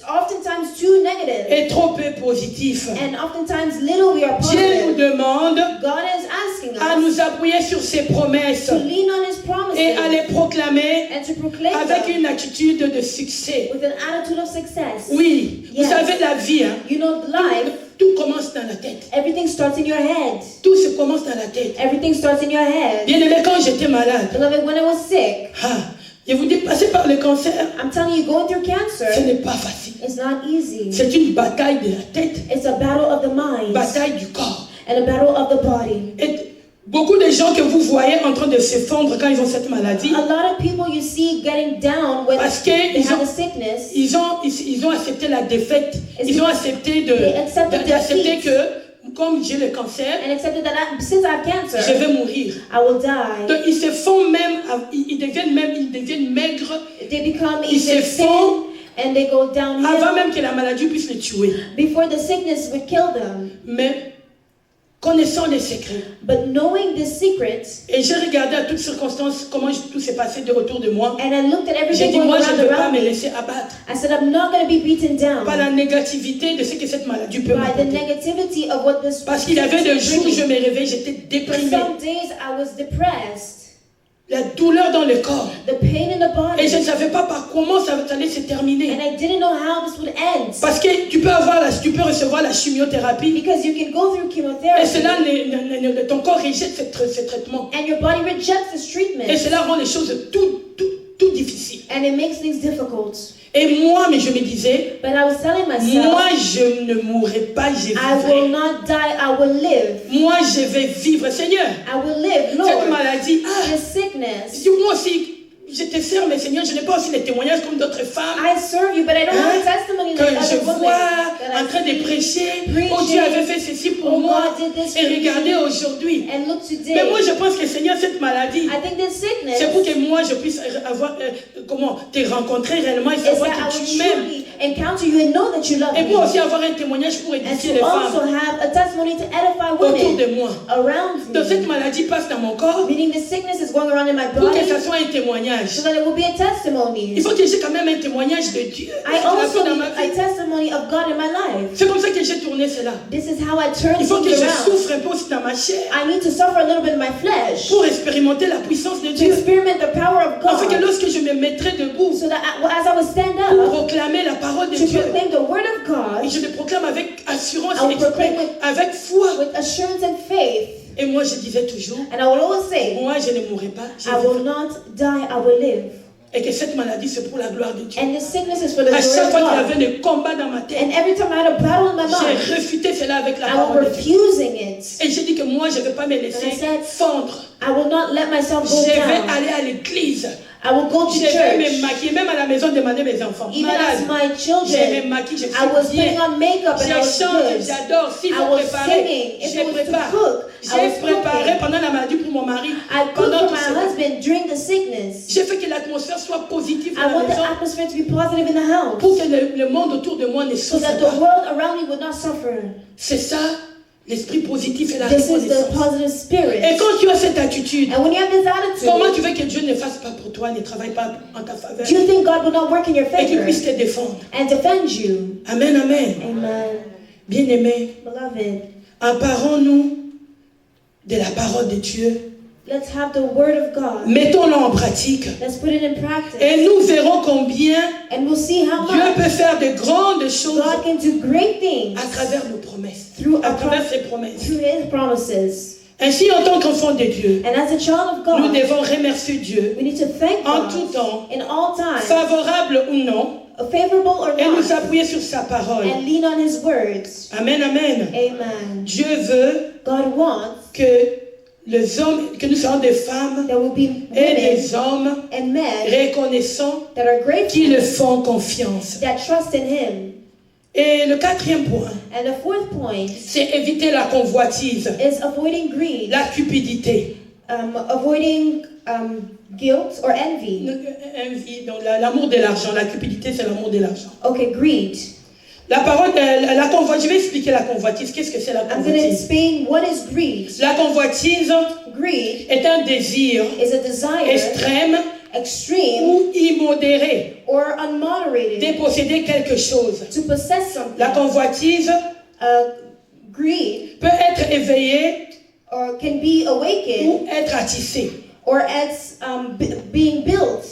oftentimes too negative et trop peu positifs. and oftentimes little we are Dieu nous positive. demande God is asking à us nous appuyer sur ses promesses to lean on His et à promises les proclamer and to proclaim avec them une attitude de succès. with an attitude of success. Oui, vous Yes. savez, la vie, hein, You know, life, tout commence dans la tête. everything starts in your head. Tout se commence dans la tête. Everything starts in your head. Bien aimé, quand j'étais malade, Beloved, when I was sick, je vous dis, passer par le cancer, I'm telling you, going through ce cancer n'est pas facile. is not easy. C'est une bataille de la tête, It's a battle of the mind bataille du corps. and a battle of the body. Et beaucoup de gens que vous voyez en train de se fondre quand ils ont cette maladie, A lot of people you see getting down when parce they qu'ils have a ont, sickness, ils ont accepté la défaite. Ils ont accepté d'accepter defeat. que, comme j'ai le cancer, and accepted that since I have cancer, je vais mourir. I will die. Donc ils se font même, ils deviennent maigres They become Ils se either font thin and they go avant downhill même que la maladie puisse les tuer. before the sickness would kill them. Mais connaissant les secrets, But knowing this secret, et j'ai regardé à toutes circonstances comment tout s'est passé de retour de moi, and I looked at j'ai everything dit going moi je ne around vais pas me me, laisser abattre I said I'm not going to be beaten down par la négativité de ce que cette maladie peut by the m'apporter. negativity of what this Parce qu'il y avait des jours où je bringing. me réveillais, j'étais For déprimée. some days I was depressed, La douleur dans le corps. the pain in the body, Et je ne savais pas par comment ça allait se terminer. and I didn't know how this would end. Parce que tu peux recevoir la chimiothérapie Because you can go through et chemotherapy cela, ton corps rejette ce traitement. and your body rejects this Et treatment cela rend les choses tout difficiles. and it makes things difficult. Et moi, mais je me disais, But I was telling myself, moi je ne mourrai pas, je I will vivrai. not die, I will live. Moi je vais vivre, Seigneur. I will live, Cette Lord. maladie, This sickness, moi aussi, je te sers, mais Seigneur, je n'ai pas aussi les témoignages comme d'autres femmes. I serve you, but I don't have a testimony Que like je other women vois that en train I de see prêcher, preaching. oh Dieu avait fait ceci pour Oh, moi, God did this et for regardez me. aujourd'hui. And look today, Mais moi je pense que Seigneur, cette maladie, I think this sickness c'est pour que moi je puisse avoir, te rencontrer réellement et is that savoir I que will tu m'aimes. truly encounter you and know that you love Et me. pour aussi avoir un témoignage pour And édifier les to also femmes have a testimony to edify autour women de moi. around Donc cette me. maladie passe dans mon corps Meaning the sickness is going around in my pour que body ça soit un témoignage. so that it will be a testimony. Il faut que j'ai quand même un témoignage de Dieu. I Ce qu'il a fait also dans need ma a vie. testimony of God in my life. C'est comme ça que j'ai tourné cela. This is how I turn Il faut que things je around. souffre un peu aussi dans ma chair I need to suffer a little bit in my flesh pour expérimenter la puissance de to Dieu. experiment the power of Afin que God, lorsque je me mettrai debout so that as I would stand pour up proclamer la parole de to Dieu, proclaim the word of et God je le proclame avec assurance I will et proclaim avec foi. with assurance and faith, Et moi je disais toujours, and I will always say, moi je ne mourrai pas, je I will vivrai. not die, I will live. Et que cette maladie c'est pour la gloire de Dieu. And this sickness is for the À glory chaque of fois qu'il y God. avait des combats dans ma tête, And every time I had a battle in my mind, j'ai refuté cela avec la I parole was de Dieu. refusing it. Et j'ai dit que moi je ne vais pas me laisser And I said, fondre. I will not let myself go Je vais down. aller à l'église. I will go to Je vais me church. maquiller, même à la maison demander mes enfants. Even as Malade. my Je children, me maquille, je I was suis bien. putting on makeup and I was Je chante, good. j'adore. S'il I faut was préparer, singing. If je it was to prépare. cook, I J'ai was préparé cooking. pendant la maladie pour mon mari. I cooked Pendant for tout my cela. husband during the sickness. J'ai fait que l'atmosphère soit positive I dans la want the maison atmosphere to be positive in the house pour que le monde autour de moi ne so souffre that the pas. world around me would not suffer. C'est ça, l'esprit positif et la This is the reconnaissance. positive Et spirit. quand tu as cette attitude, And when you have this comment attitude, tu veux que Dieu ne fasse pas pour toi, ne travaille pas en ta faveur do you think God will not work in your et qu'il favor puisse te défendre? and defend you? Amen, amen. Amen. Bien-aimés, Beloved, emparons-nous de la parole de Dieu Let's have the word of God. Mettons-le en pratique. Let's put it in practice. Et nous verrons combien And we'll see how Dieu much peut faire de grandes choses God can do great things à travers nos promesses. through, À travers ses promesses. through His promises. Ainsi, en tant qu'enfant de Dieu, And as a child of nous God, devons remercier Dieu, we need to thank en God tout temps, in all times, favorable ou non, favorable or et nous not, appuyer sur sa parole. and lean on His words. Amen, amen. Amen. Dieu veut God wants que les hommes, que nous soyons des femmes there will be et women des hommes and men reconnaissants that are grateful, qui le font confiance. that trust in Him. Et le quatrième point, And the fourth point c'est éviter la convoitise, is avoiding greed, la cupidité. avoiding guilt or envy. Envie, donc l'amour de l'argent. La cupidité, c'est l'amour de l'argent. Okay, greed. La parole, la convoitise, je vais expliquer la convoitise. Qu'est-ce que c'est la I'm going to convoitise? explain what is greed. La convoitise Greed est un désir is a desire, extrême extreme ou immodéré or unmoderated, de posséder quelque chose. to possess something. La convoitise Greed peut être éveillée or can be awakened ou être attissée. or as being built.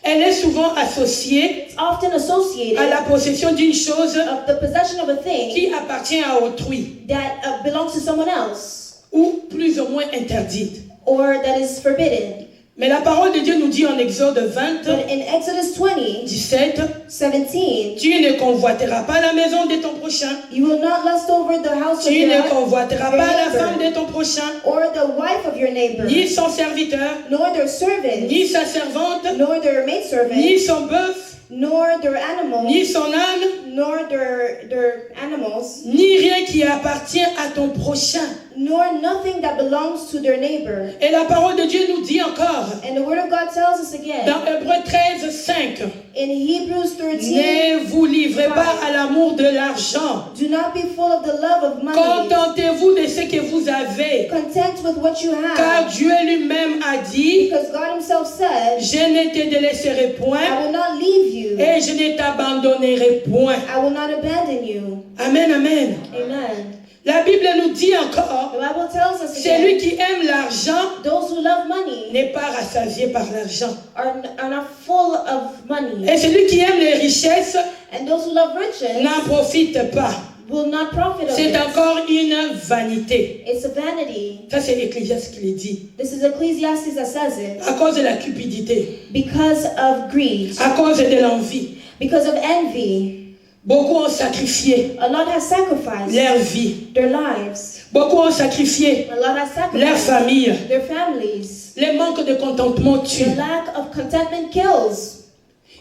Elle est souvent associée It's often associated à la possession d'une chose of the possession of a thing qui appartient à autrui that belongs to someone else ou plus ou moins interdite. or that is forbidden. Mais la parole de Dieu nous dit en Exode 20, But in Exodus 20, 17, 17, tu ne convoiteras pas la maison de ton prochain, you will not lust over the house of tu ne your convoiteras your pas la neighbor, femme de ton prochain, or the wife of your neighbor, ni son serviteur, nor their servant, ni sa servante, nor their maidservant, ni son bœuf, nor their animal, ni son âne, nor their animals, ni rien qui appartient à ton prochain. nor nothing that belongs to their neighbor. Et la parole de Dieu nous dit encore, And the word of God tells us again dans Hébreux 13, 5, in Hebrews 13, ne vous livrez pas à l'amour de l'argent. do not be full of the love of money. Contentez-vous de ce que vous avez. Content with what you Car have. Dieu lui-même a dit, Because God Himself said, je ne te délaisserai I point will not leave you. et je ne t'abandonnerai point. I will not abandon you. Amen, amen. Amen. La Bible nous dit encore, The Bible tells us celui again, qui aime l'argent those who love money n'est pas rassasié par l'argent. are not full of money. Et celui qui aime les richesses And those who love riches n'en profite pas. will not profit of C'est it. encore une vanité. It's a vanity. Ça, c'est Ecclésiaste qui le dit. This is Ecclesiastes that says it. À cause de la cupidité, Because of greed, à cause de l'envie, because of envy, beaucoup ont sacrifié a lot has sacrificed leur vie. their lives. Beaucoup ont sacrifié A lot has leur sacrificed famille. their families. Les manques de contentement tuent. The lack of contentment kills.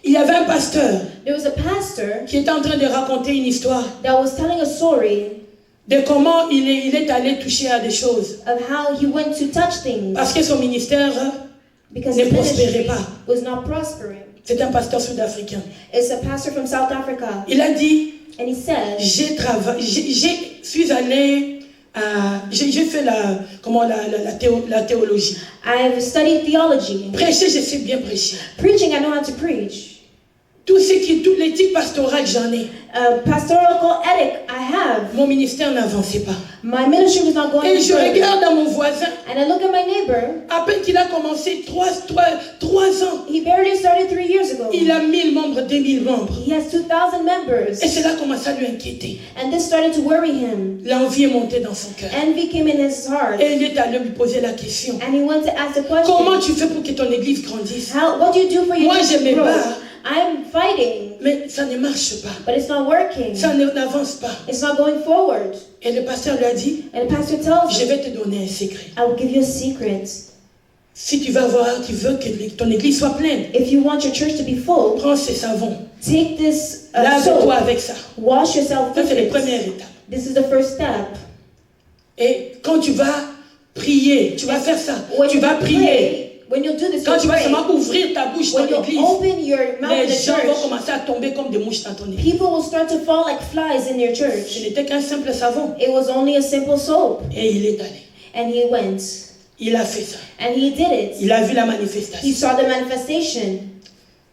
Il y avait un pasteur There was a pastor qui était en train de raconter une histoire that was telling a story de comment il est allé toucher à des choses. of how he went to touch things Parce que son ministère, because ne his ministry prospérait pas. was not prospering. c'est un pasteur sud-africain. It's a pastor from South Africa. Il a dit, And he said, suis allé j'ai fait la théologie. I've studied theology. Prêcher, je sais bien prêcher. Preaching, I know how to preach. Toute l'éthique pastorale, j'en ai. Pastoral ethic, I have. Mon ministère n'avançait pas. My ministry was not going Et je further. regarde à mon voisin, And I look at my neighbor. à peine qu'il a commencé 3 ans, He barely started 3 years ago. il a 1000 membres, 2000 membres. He has 2,000 members. Et cela commence à lui inquiéter. And this started to worry him. L'envie est montée dans son cœur. Envy came in his heart. Et il est allé lui poser la question. And he went to ask the question. Comment tu fais pour que ton église grandisse? What do you do for your Moi, je me growth? bats. I'm fighting, Mais ça ne marche pas. but it's not working. Ça n'avance pas. It's not going forward. Et le pasteur lui a dit, And the pastor tells je him, vais te donner un secret. I will give you a secret. Si tu veux que ton église soit pleine, If you want your church to be full, prends ce savon. take this Lave-toi soap, avec ça. wash yourself Ça, with c'est la it. première étape. This is the first step. Et quand tu vas prier, tu vas faire ça. When Tu you vas prier. pray, when you do this, Quand tu you vas pray. seulement ouvrir ta bouche dans When you l'église, open your mouth in les the gens vont church, commencer à tomber comme des mouches dans ton église. people will start to fall like flies in your Ce church. n'était qu'un simple savon. It was only a simple soap. Et il est allé. And he went. Il a fait ça. And he did it. Il a vu la He manifestation. saw the manifestation.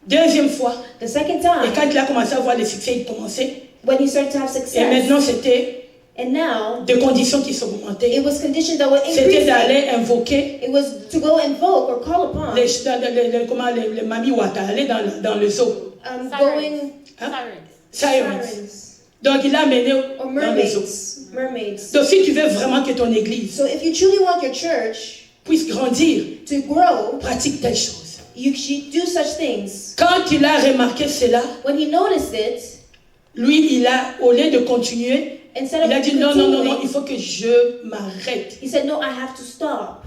Deuxième fois, The second et time, quand il a commencé à voir les succès, il commençait. when he started to have Et success. maintenant, c'était And now, de conditions qui s'augmentaient. it was conditions that were C'était increasing. d'aller invoquer It was to go invoke or call upon. les Mami Wata, aller dans le zoo. Going Hein? Sirens. sirens Donc il a amené or dans le zoo. mermaids. Donc si tu veux vraiment que ton église So if you truly want your church puisse grandir, to grow, pratique telle chose. you should do such things. Quand il a remarqué cela, When he noticed it, lui, il a, au lieu de continuer, instead of il a dit non, non, non, non, continuing, il faut que je m'arrête. he said, no, I have to stop.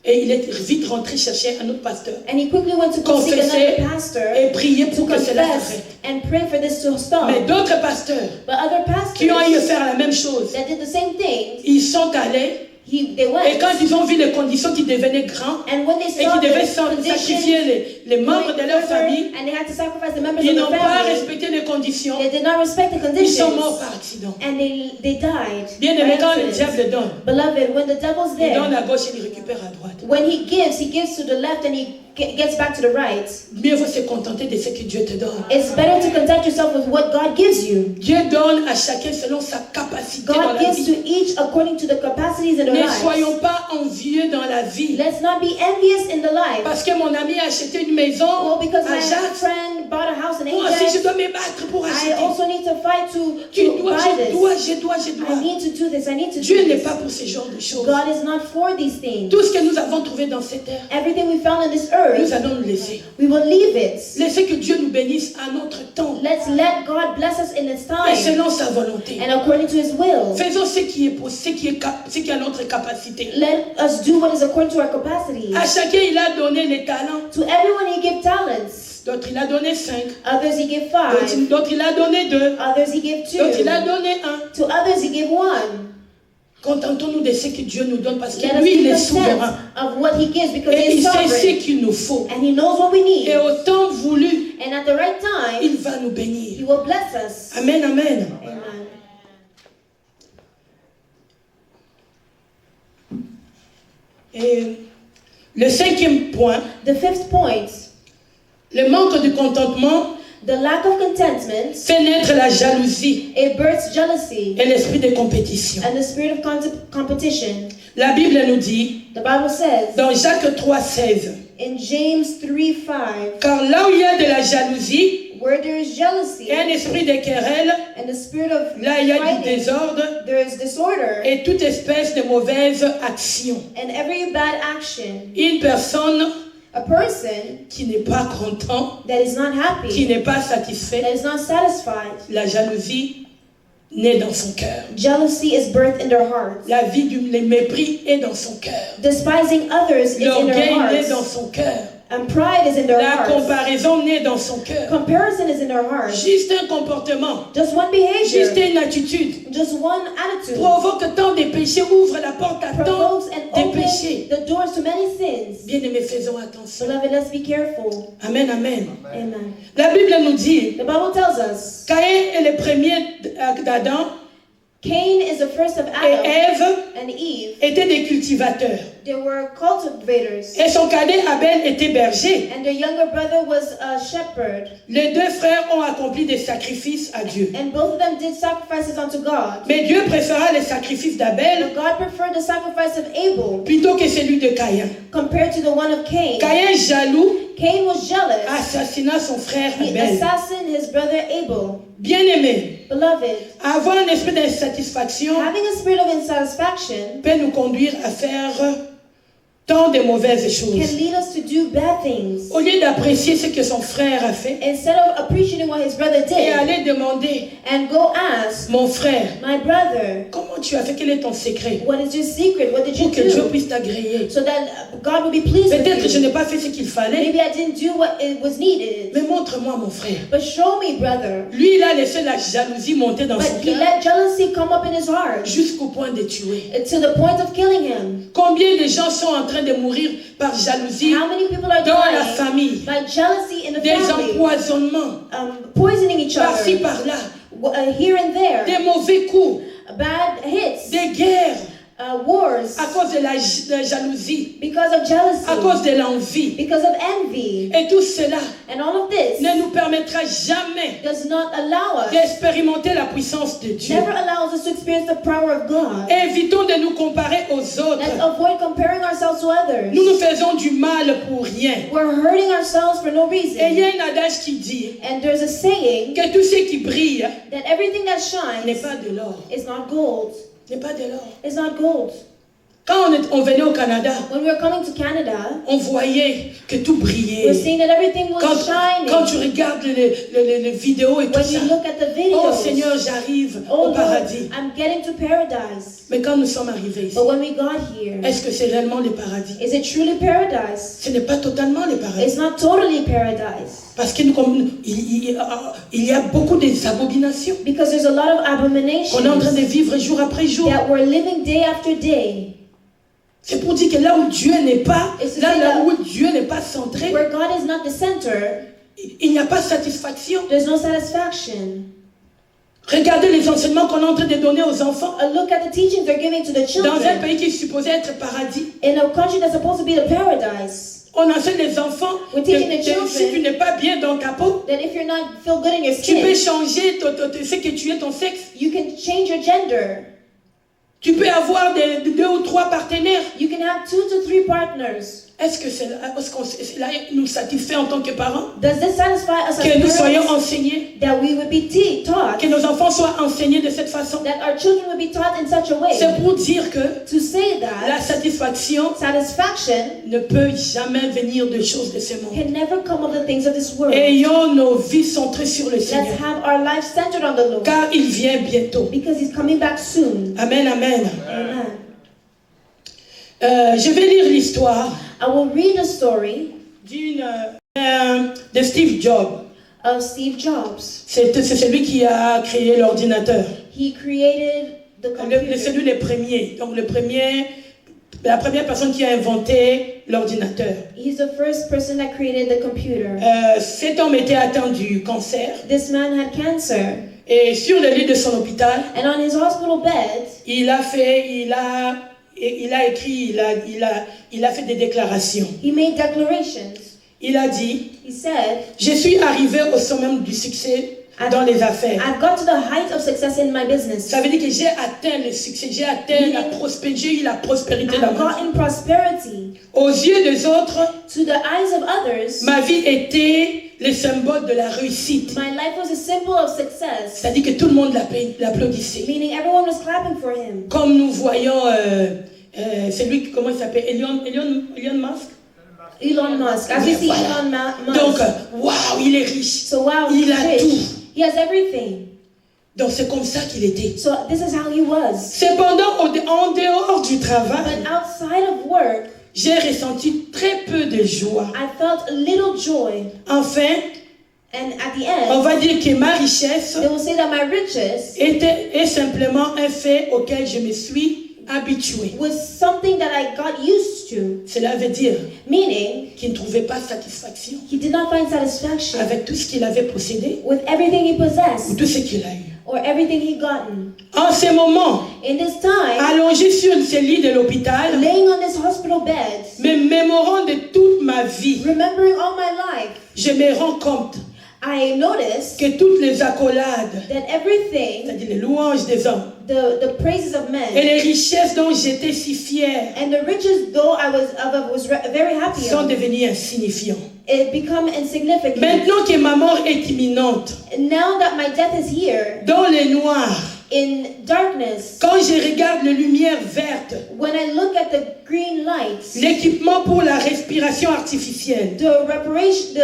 Et il est vite rentré chercher un autre pasteur And he quickly went to go seek Confesser another pastor et prier to pour que cela confess s'arrête. and pray for this to stop. Mais d'autres pasteurs But other qui ont eu pastors faire la même chose, that did the same thing, ils sont allés they et went. quand ils ont vu les conditions qui devenaient grands And when they et saw qui devaient the conditions sacrifier les membres de leur famille, and they had to sacrifice the members ils of n'ont the pas family, respecté les conditions, they did not respect the ils sont conditions, morts par accident. and they died. Bien aimé, by quand le accident. diable donne, Beloved, when the devil's il donne there, à gauche et il récupère à droite. when he gives to the left and he gets back to the right. Mieux vaut se contenter de ce que Dieu te donne. It's better to content yourself with what God gives you. Dieu donne à chacun selon sa capacité dans God la gives vie. to each according to the capacities in their Ne lives. soyons pas envieux dans la vie. Let's not be envious in the life. Parce que mon ami a acheté une maison Well, because à my Jacques, friend bought a house in moi aussi je Ajax, dois me battre pour I acheter. also need to fight to Tu buy dois, this. je dois. I need to do this. I need to Dieu do n'est this. pas pour ce genre de choses. God is not for these things. Tout ce que nous avons trouvé dans cette terre, Everything we found on this nous earth, allons le laisser. we will leave it. Laissez que Dieu nous bénisse à notre temps Let's let God bless us in its et time selon sa volonté. and according to His will. Faisons ce qui est possible, ce qui est à notre capacité. Let us do what is according to our capacity. À chacun, il a donné les talents. To everyone He gave talents. D'autres, il a donné 5. Others He gave 5. D'autres, il a donné 2. Others He gave D'autres, il a 2. donné 1. To others He gave 1. Contentons-nous de ce que Dieu nous donne parce que Let us lui, il be est content souverain. of what He gives because He Et is il sait ce sovereign. qu'il nous faut. And He knows what we need. Et au temps voulu, And at the right time, il va nous He bénir. will bless us. Amen, amen. Amen. Et le 5e point, The fifth point, le manque de contentement the lack of contentment, fait naître la jalousie it births jealousy et l'esprit de compétition. and the spirit of competition. La Bible nous dit, The Bible says dans Jacques 3,16, in James 3:5, car là où il y a de la jalousie where there is jealousy et un esprit de querelle, and the spirit of là il y a du fighting, désordre there is disorder et toute espèce de mauvaise action. and every bad action. Une personne A person qui n'est pas content, that is not qui happy, n'est pas satisfait, that is not satisfied, la jalousie naît dans son cœur. jealousy is birthed in their hearts. La vie le mépris est dans son cœur. Despising others is in their L'orgueil naît dans hearts. son cœur. And pride is in their La hearts. comparaison naît dans son cœur. Comparison is in their hearts. Juste un comportement, Just one juste behavior, une attitude just one attitude provoque tant de péchés, ouvre la porte à tant provokes and de péchés. opens the doors to many sins. Bien-aimés, faisons attention. Beloved, let's be careful. Amen, amen. Amen. La Bible nous dit, The Bible tells us Caïn est le premier d'Adam Cain is the first of et Adam Ève and Eve. étaient des cultivateurs. They were cultivators. Et son cadet Abel était berger. And their younger brother was a shepherd. Les deux frères ont accompli des sacrifices à Dieu. And both of them did sacrifices unto God. Mais Dieu préféra les sacrifices d'Abel But God preferred the sacrifice of Abel plutôt que celui de Caïn. compared to the one of Cain. Caïn, jaloux, Cain was jealous. assassina son frère He Abel. assassinated his brother Abel. Bien-aimé, Beloved, avoir un esprit d'insatisfaction having a spirit of insatisfaction peut nous conduire à faire tant de mauvaises can choses. lead us to do bad things. Au lieu d'apprécier ce que son frère a fait Instead of appreciating what his brother et did aller demander, and go ask, mon frère, my brother, comment tu as fait? Quel est ton secret? what is your secret? What did you Pour que Dieu do? puisse t'agréer. So that God will be pleased Peut-être que with je you. n'ai pas fait ce qu'il fallait, Maybe I didn't do what it was needed. mais montre-moi mon frère. But show me, brother. Lui, il a laissé la jalousie monter dans son But he cœur let jealousy come up in his heart jusqu'au point de tuer. to the point of killing him. Combien de gens sont en train de mourir par jalousie How many people are dans la dying famille? by jealousy in the Des family? empoisonnements, Poisoning each par-ci, other, par-là, here and there, des mauvais coups, bad hits, des guerres, wars, à cause de la jalousie, because of à jealousy, cause de l'envie. because of envy. Et tout cela And all of this ne nous permettra jamais does not allow us, d'expérimenter la puissance de Dieu. never allows us to experience the power of God. Évitons de nous comparer aux Let's autres. avoid comparing ourselves to others. Nous nous faisons du mal pour rien. We're hurting ourselves for no Et il y reason. a un adage qui dit And there's a saying que tout ce qui brille that everything that n'est shines pas de l'or. is not gold. N'est pas de l'or. It's not gold. Quand on venait au Canada, When we were coming to Canada, on voyait que tout brillait. we're seeing that everything was Quand shining. tu regardes les vidéos et tout When ça, you look at the oh videos, Seigneur, j'arrive oh au Lord, paradis. I'm getting to paradise. Mais quand nous sommes arrivés ici, But when we got here, est-ce que c'est réellement le paradis? is it truly paradise? Ce n'est pas totalement le paradis. It's not totally paradise. Parce qu'il y a beaucoup d'abominations Because there's a lot of qu'on est en train de abominations vivre jour après jour. that we're living day after day. C'est pour dire que là où Dieu n'est pas, Et c'est là ça. où Dieu n'est pas centré, Where God is not the center, il n'y a pas de satisfaction. there's no satisfaction. Regardez les enseignements qu'on est en train de donner aux enfants A look at the teachings they're giving to the dans un children pays qui est supposé être paradis. in a country that's supposed to be the paradise. On enseigne les enfants que, We're teaching the que children si tu n'es pas bien dans ta peau, That if you're not feel good in your tu peux skin, changer ce que tu es, ton sexe. you can change your gender. Tu peux avoir 2 ou 3 partenaires. You can have 2 to 3 partners. Est-ce que cela nous satisfait en tant que parents? Does this satisfy us Que nous as soyons parents? enseignés, That we would be taught, que nos enfants soient enseignés de cette façon. that our children would be taught in such a way C'est pour dire que to say la that satisfaction satisfaction ne peut jamais venir de choses de ce monde. can never come of the things of this world. Ayons nos vies centrées sur le Let's Seigneur, have our life centered on the Lord, car il vient bientôt. because He's coming back soon. Amen, amen. Amen. Je vais lire l'histoire I will read a story de Steve Jobs. of Steve Jobs. C'est celui qui a créé l'ordinateur. He created the computer. Celui le premier. Donc la première personne qui a inventé l'ordinateur. He's the first person that created the computer. Cet homme était atteint du cancer. This man had cancer, Et sur le lit de son hôpital, and on his hospital bed, il a écrit, il a fait des déclarations. he made declarations. Il a dit, He said, je suis arrivé au sommet du succès dans les affaires. I've got to the height of success in my business. Ça veut dire que j'ai atteint le succès, j'ai atteint j'ai eu la prospérité dans I've ma vie. gotten prosperity. Aux yeux des autres, To the eyes of others, ma vie était le symbole de la réussite. my life was a symbol of success, C'est-à-dire que tout le monde l'applaudissait. meaning everyone was clapping for him. Comme nous voyons, c'est lui, comment il s'appelle, Elon Musk. Elon Musk. As we see Voilà. Elon Musk. Donc, waouh, il est riche. So wow, il he's a rich. tout. He has everything. Donc c'est comme ça qu'il était. So this is how he was. Cependant, en dehors du travail, But outside of work, j'ai ressenti très peu de joie. I felt a little joy. Enfin, And at the on end, va dire que ma richesse they will say that my riches est simplement un fait auquel je me suis habitué. was something that I got used to. Cela veut dire Meaning, qu'il ne trouvait pas satisfaction he did not find satisfaction avec tout ce qu'il avait possédé with everything he ou possessed tout ce qu'il a eu. or everything he gotten. En ce moment, In this time, allongé sur ce lit de l'hôpital, laying on this hospital bed, me mémorant de toute ma vie, remembering all my life, je me rends compte I noticed que toutes les accolades, that everything, c'est-à-dire les louanges des hommes, the praises of et men, les richesses dont j'étais si fier and the riches though I was very happy sont of, devenus insignifiants. it become insignificant. Maintenant que ma mort est imminente, Now that my death is here, dans le noir, in darkness, quand je regarde les lumières vertes, when I look at the green lights, l'équipement pour la respiration artificielle the reparation,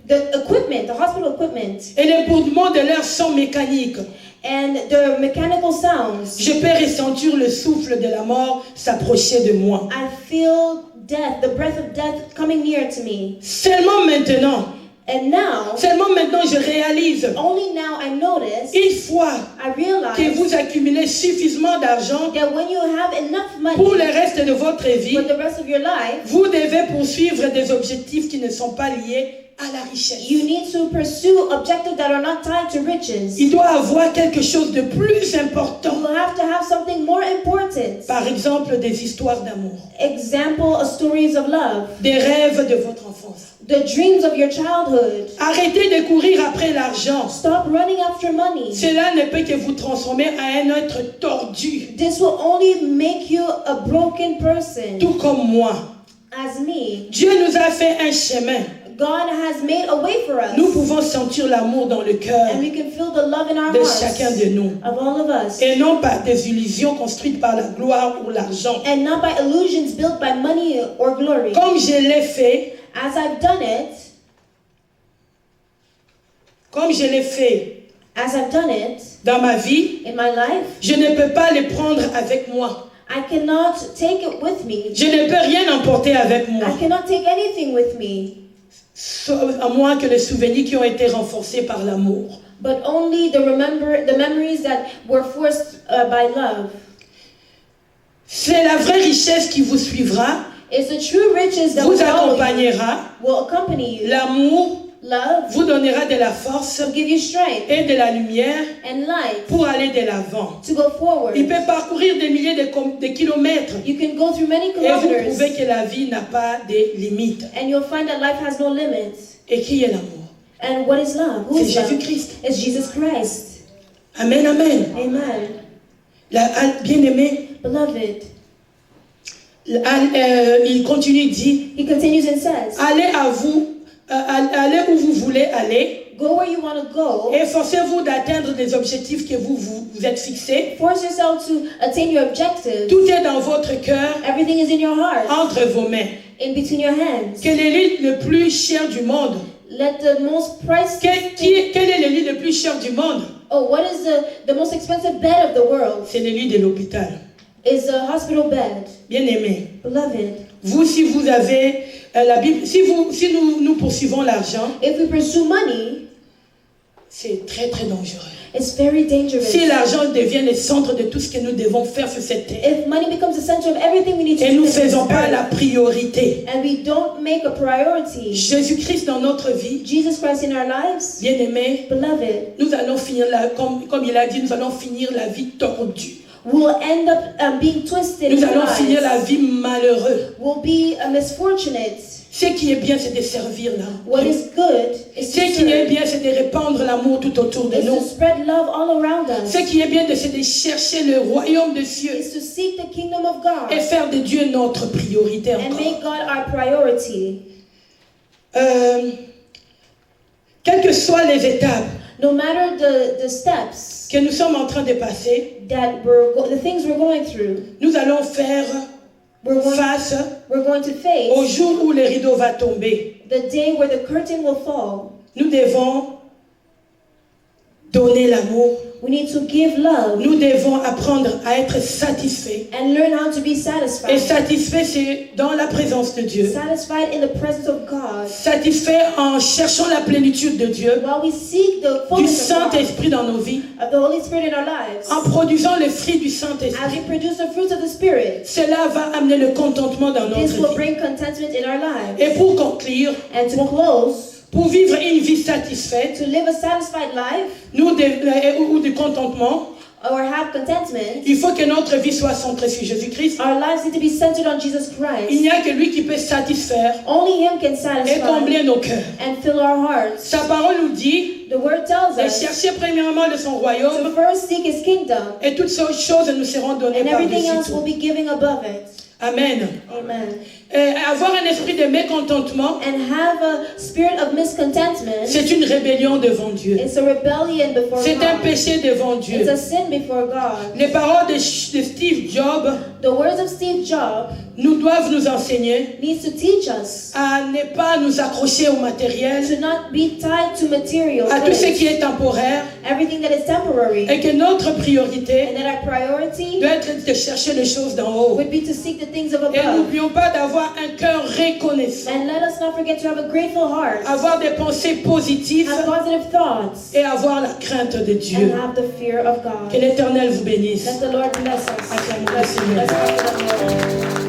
the equipment, the hospital equipment, et le bourdement de leur son mécanique, and the mechanical sounds, je peux ressentir le souffle de la mort s'approcher de moi. I feel death, the breath of death coming near to me. Seulement maintenant je réalise, Only now I notice, une fois I que realize vous accumulez suffisamment d'argent that when you have enough pour le money reste de votre vie, for the rest of your life, vous devez poursuivre des objectifs qui ne sont pas liés à la richesse. You need to pursue objectives that are not tied to riches. Il doit avoir quelque chose de plus important. You have to have something more important. Par exemple, des histoires d'amour, Example of stories of love. des rêves de votre enfance. The dreams of your childhood. Arrêtez de courir après l'argent. Stop running after money. Cela ne peut que vous transformer à un être tordu, This will only make you a broken person. tout comme moi. As me. Dieu nous a fait un chemin. God has made a way for us. Nous pouvons sentir l'amour dans le cœur And we can feel the love in our de hearts. chacun de nous. Of all of us. Et non pas des illusions construites par la gloire ou l'argent. And not by illusions built by money or glory. Comme je l'ai fait, As I've done it, as I've done it dans ma vie, in my life, je ne peux pas les prendre avec moi. I cannot take it with me. Je ne peux rien emporter avec moi, I cannot take anything with me, à moins que les souvenirs qui ont été renforcés par l'amour. but only the memories that were forced by love. C'est la vraie richesse qui vous suivra, It's the true riches that vous will follow you, accompagnera. will accompany you. L'amour Love vous donnera de la force will give you strength et de la lumière and light pour aller de l'avant. to go forward. Il peut parcourir des milliers de kilomètres You can go through many et vous kilometers prouvez que la vie n'a pas de limites. and you'll find that life has no limits. Et qui est l'amour? And what is love? Who C'est is love? Jésus-Christ. It's Jesus Christ. Amen, amen. Amen. Bien-aimé, Beloved, il continue, dit, he continues and says, allez où vous voulez aller, go where you want to go. efforcez-vous d'atteindre des objectifs que vous êtes fixés. Force yourself to attain your objectives. Tout est dans votre cœur, Everything is in your heart, entre vos mains. in between your hands. Quel est l'île le plus cher du monde? Let the most priced Quel est le lit le plus cher du monde? Oh, what is the most expensive bed of the world? C'est le lit de l'hôpital. Is a hospital bed. Bien-aimé, Beloved, vous, si vous avez la Bible, si nous poursuivons l'argent, if we pursue money, c'est très très dangereux. it's very dangerous. Si l'argent devient le centre de tout ce que nous devons faire sur cette terre, If money becomes the center of everything we need to et do nous ne in this faisons pas earth, la priorité, and we don't make a priority Jésus-Christ dans notre vie, Jesus Christ in our lives, bien-aimé, beloved, nous allons finir, comme il a dit, nous allons finir la vie tordue. we'll end up being twisted Nous in our allons finir la lives. vie malheureuse. We'll be misfortunate. Ce qui est bien, c'est de servir là. What is good is Ce to qui est serve, bien, c'est de répandre l'amour tout autour de is to nous. spread love all around us, Ce qui est bien, c'est de chercher le royaume des cieux is to seek the kingdom of et God faire de Dieu notre priorité and encore. make God our priority. Quelles que soient les étapes No matter the steps que nous sommes en train de passer, the things we're going through, nous allons faire we're going to face au jour où le rideau va tomber. the day where the curtain will fall. Nous devons donner l'amour. We need to give love Nous devons apprendre à être satisfaits. and learn how to be Et satisfied. satisfait, c'est dans la présence de Dieu. Satisfied in the presence of God. Satisfait en cherchant la plénitude de Dieu, While we seek the du fullness of God, Saint-Esprit dans nos vies, of the Holy Spirit in our lives, en produisant le fruit du as Saint-Esprit. we produce the fruits of the Spirit, Cela va amener le contentement dans this will notre vie. bring contentment in our lives. Et pour conclure, And to close, pour vivre une vie satisfaite, to live a satisfied life ou du contentement, or have contentment, il faut que notre vie soit centrée sur Jésus-Christ. our lives need to be centered on Jesus Il Christ. n'y a que lui qui peut satisfaire Only Him can et satisfy combler nos cœurs. and fill our hearts. Sa parole nous dit The Word tells de us chercher premièrement de son to royaume first seek His kingdom, et toutes ces choses nous seront données and everything else par-dessus will tout. be given above it. Amen. Amen. Avoir un esprit de mécontentement, And have a spirit of miscontentment. c'est une rébellion devant Dieu. It's a rebellion before C'est un God. péché devant It's Dieu. a sin before God. Les paroles de Steve Jobs The words of Steve Jobs nous doivent nous enseigner needs to teach us à ne pas nous accrocher au matériel, to not be tied to material à tout ce things, qui est temporaire, everything that is temporary, et que notre priorité and that our priority doit être de chercher les choses d'en haut. would be to seek the things of Et above. n'oublions pas d'avoir un cœur reconnaissant, And let us not forget to have a grateful heart, avoir des pensées positives have positive thoughts, et avoir la crainte de and Dieu. have the fear of Que God. l'Éternel vous bénisse. Let the Lord bless us. Acclamons le Let's Seigneur. worship the Lord.